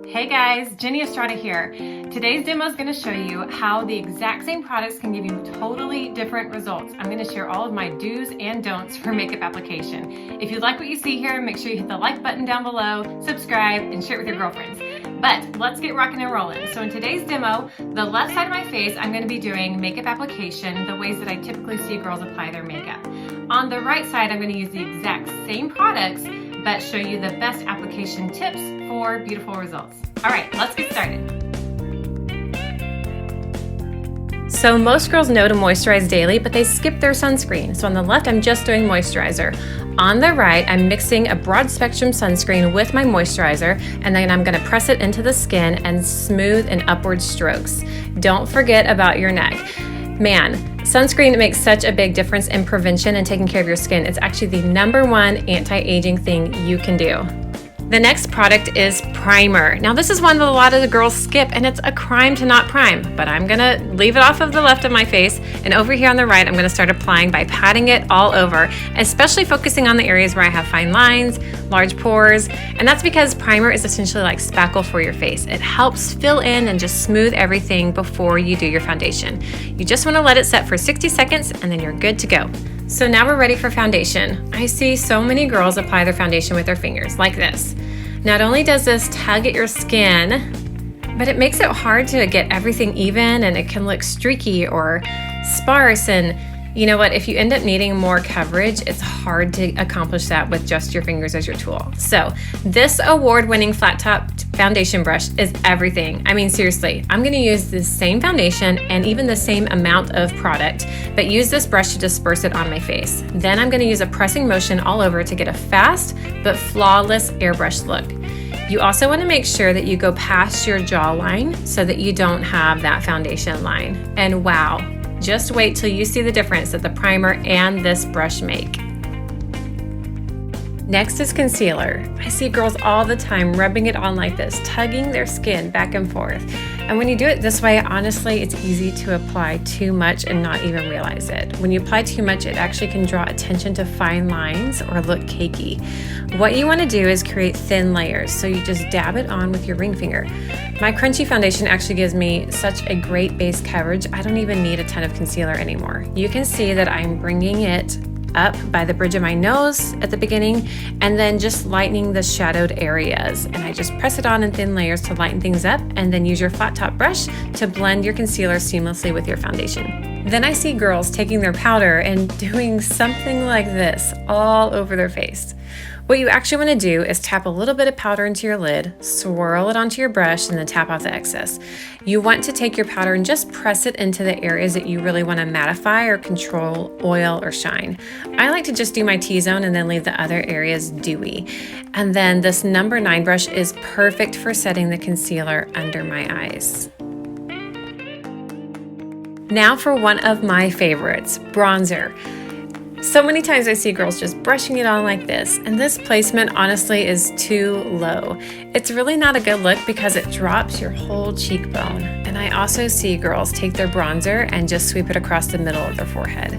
Hey guys, Jenny Estrada here. Today's demo is going to show you how the exact same products can give you totally different results. I'm going to share all of my do's and don'ts for makeup application. If you like what you see here, make sure you hit the like button down below, subscribe, and share it with your girlfriends. But let's get rocking and rolling. So in today's demo, the left side of my face, I'm going to be doing makeup application, the ways that I typically see girls apply their makeup. On the right side, I'm going to use the exact same products, but show you the best application tips for beautiful results. All right, let's get started. So most girls know to moisturize daily, but they skip their sunscreen. So on the left, I'm just doing moisturizer. On the right, I'm mixing a broad spectrum sunscreen with my moisturizer, and then I'm gonna press it into the skin and smooth in upward strokes. Don't forget about your neck. Man, sunscreen makes such a big difference in prevention and taking care of your skin. It's actually the #1 anti-aging thing you can do. The next product is primer. Now this is one that a lot of the girls skip, and it's a crime to not prime, but I'm gonna leave it off of the left of my face, and over here on the right, I'm gonna start applying by patting it all over, especially focusing on the areas where I have fine lines, large pores, and that's because primer is essentially like spackle for your face. It helps fill in and just smooth everything before you do your foundation. You just wanna let it set for 60 seconds, and then you're good to go. So now we're ready for foundation. I see so many girls apply their foundation with their fingers, like this. Not only does this tug at your skin, but it makes it hard to get everything even, and it can look streaky or sparse. And you know what? If you end up needing more coverage, it's hard to accomplish that with just your fingers as your tool. So this award-winning flat top foundation brush is everything. I mean, seriously, I'm gonna use the same foundation and even the same amount of product, but use this brush to disperse it on my face. Then I'm gonna use a pressing motion all over to get a fast but flawless airbrush look. You also wanna make sure that you go past your jawline so that you don't have that foundation line. And wow, just wait till you see the difference that the primer and this brush make. Next is concealer. I see girls all the time rubbing it on like this, tugging their skin back and forth. And when you do it this way, honestly, it's easy to apply too much and not even realize it. When you apply too much, it actually can draw attention to fine lines or look cakey. What you want to do is create thin layers. So you just dab it on with your ring finger. My crunchy foundation actually gives me such a great base coverage. I don't even need a ton of concealer anymore. You can see that I'm bringing it up by the bridge of my nose at the beginning, and then just lightening the shadowed areas. And I just press it on in thin layers to lighten things up, and then use your flat top brush to blend your concealer seamlessly with your foundation. Then I see girls taking their powder and doing something like this all over their face. What you actually want to do is tap a little bit of powder into your lid, swirl it onto your brush, and then tap off the excess. You want to take your powder and just press it into the areas that you really want to mattify or control oil or shine. I like to just do my T-zone and then leave the other areas dewy. And then this #9 brush is perfect for setting the concealer under my eyes. Now for one of my favorites, bronzer. So many times I see girls just brushing it on like this, and this placement honestly is too low. It's really not a good look because it drops your whole cheekbone. And I also see girls take their bronzer and just sweep it across the middle of their forehead.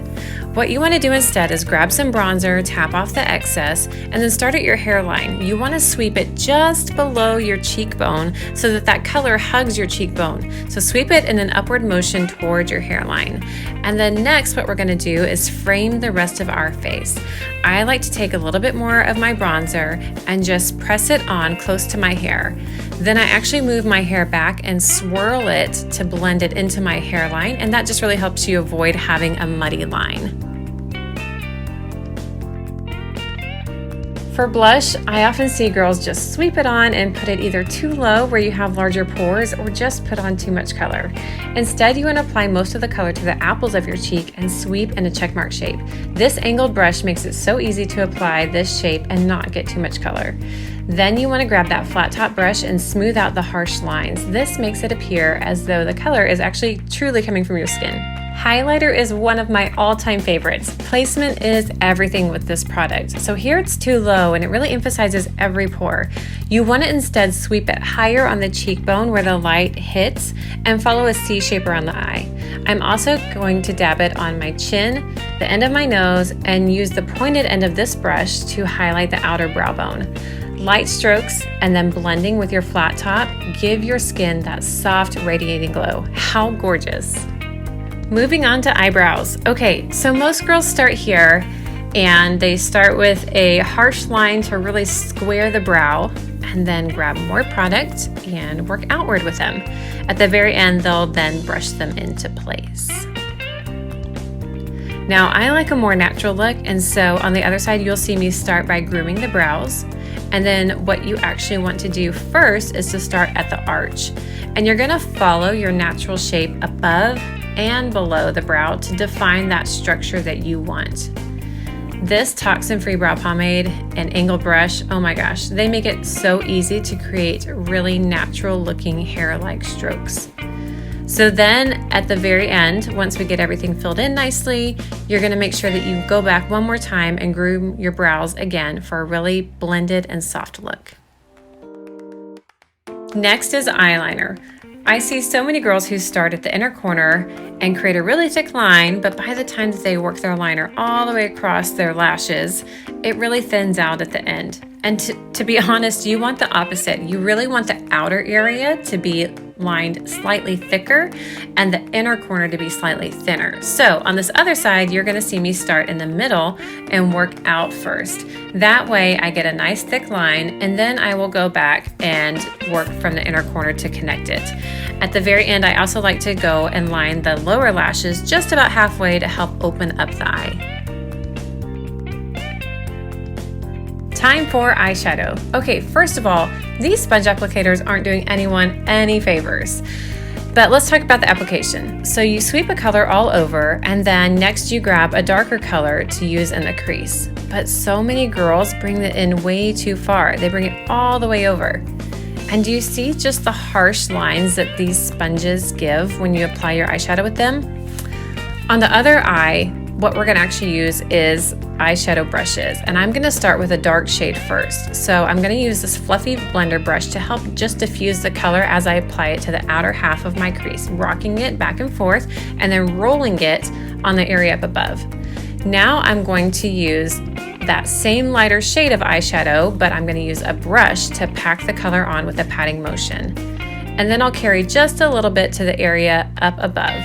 What you want to do instead is grab some bronzer, tap off the excess, and then start at your hairline. You want to sweep it just below your cheekbone so that that color hugs your cheekbone. So sweep it in an upward motion toward your hairline. And then next, what we're going to do is frame the rest of our face. I like to take a little bit more of my bronzer and just press it on close to my hair. Then I actually move my hair back and swirl it to blend it into my hairline, and that just really helps you avoid having a muddy line. For blush, I often see girls just sweep it on and put it either too low where you have larger pores, or just put on too much color. Instead, you want to apply most of the color to the apples of your cheek and sweep in a checkmark shape. This angled brush makes it so easy to apply this shape and not get too much color. Then you want to grab that flat top brush and smooth out the harsh lines. This makes it appear as though the color is actually truly coming from your skin. Highlighter is one of my all-time favorites. Placement is everything with this product. So here it's too low and it really emphasizes every pore. You want to instead sweep it higher on the cheekbone where the light hits and follow a C shape around the eye. I'm also going to dab it on my chin, the end of my nose, and use the pointed end of this brush to highlight the outer brow bone. Light strokes and then blending with your flat top give your skin that soft, radiating glow. How gorgeous. Moving on to eyebrows. Okay, so most girls start here and they start with a harsh line to really square the brow and then grab more product and work outward with them. At the very end, they'll then brush them into place. Now, I like a more natural look, and so on the other side, you'll see me start by grooming the brows. And then what you actually want to do first is to start at the arch. And you're gonna follow your natural shape above and below the brow to define that structure that you want. This toxin-free brow pomade and angle brush, oh my gosh, they make it so easy to create really natural looking hair-like strokes. So then at the very end, once we get everything filled in nicely, you're gonna make sure that you go back one more time and groom your brows again for a really blended and soft look. Next is eyeliner. I see so many girls who start at the inner corner and create a really thick line, but by the time that they work their liner all the way across their lashes, it really thins out at the end. And to be honest, you want the opposite. You really want the outer area to be lined slightly thicker and the inner corner to be slightly thinner. So on this other side, you're gonna see me start in the middle and work out first. That way I get a nice thick line, and then I will go back and work from the inner corner to connect it. At the very end, I also like to go and line the lower lashes just about halfway to help open up the eye. Time for eyeshadow. Okay, first of all, these sponge applicators aren't doing anyone any favors. But let's talk about the application. So you sweep a color all over, and then next you grab a darker color to use in the crease. But so many girls bring it in way too far. They bring it all the way over. And do you see just the harsh lines that these sponges give when you apply your eyeshadow with them? On the other eye, what we're gonna actually use is eyeshadow brushes, and I'm gonna start with a dark shade first. So I'm gonna use this fluffy blender brush to help just diffuse the color as I apply it to the outer half of my crease, rocking it back and forth and then rolling it on the area up above. Now I'm going to use that same lighter shade of eyeshadow, but I'm gonna use a brush to pack the color on with a patting motion. And then I'll carry just a little bit to the area up above.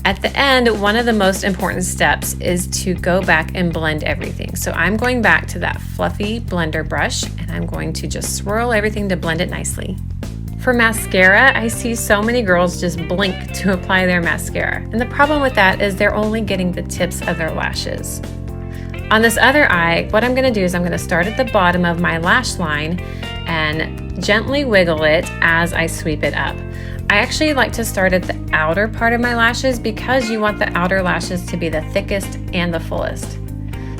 At the end, one of the most important steps is to go back and blend everything. So I'm going back to that fluffy blender brush and I'm going to just swirl everything to blend it nicely. For mascara, I see so many girls just blink to apply their mascara. And the problem with that is they're only getting the tips of their lashes. On this other eye, what I'm gonna do is I'm gonna start at the bottom of my lash line and gently wiggle it as I sweep it up. I actually like to start at the outer part of my lashes because you want the outer lashes to be the thickest and the fullest.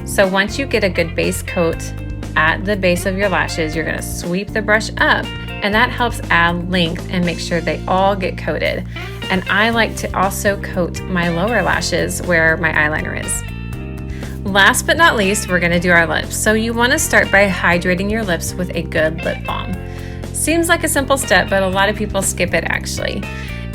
So once you get a good base coat at the base of your lashes, you're gonna sweep the brush up, and that helps add length and make sure they all get coated. And I like to also coat my lower lashes where my eyeliner is. Last but not least, we're gonna do our lips. So you wanna start by hydrating your lips with a good lip balm. Seems like a simple step, but a lot of people skip it actually.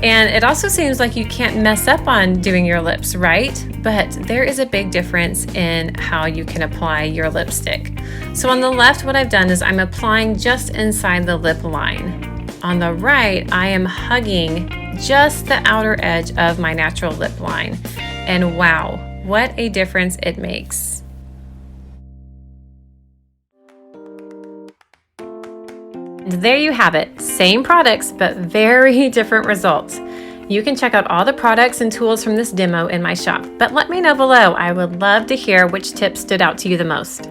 And it also seems like you can't mess up on doing your lips, right? But there is a big difference in how you can apply your lipstick. So on the left, what I've done is I'm applying just inside the lip line. On the right, I am hugging just the outer edge of my natural lip line. And wow, what a difference it makes. And there you have it, same products, but very different results. You can check out all the products and tools from this demo in my shop, but let me know below. I would love to hear which tips stood out to you the most.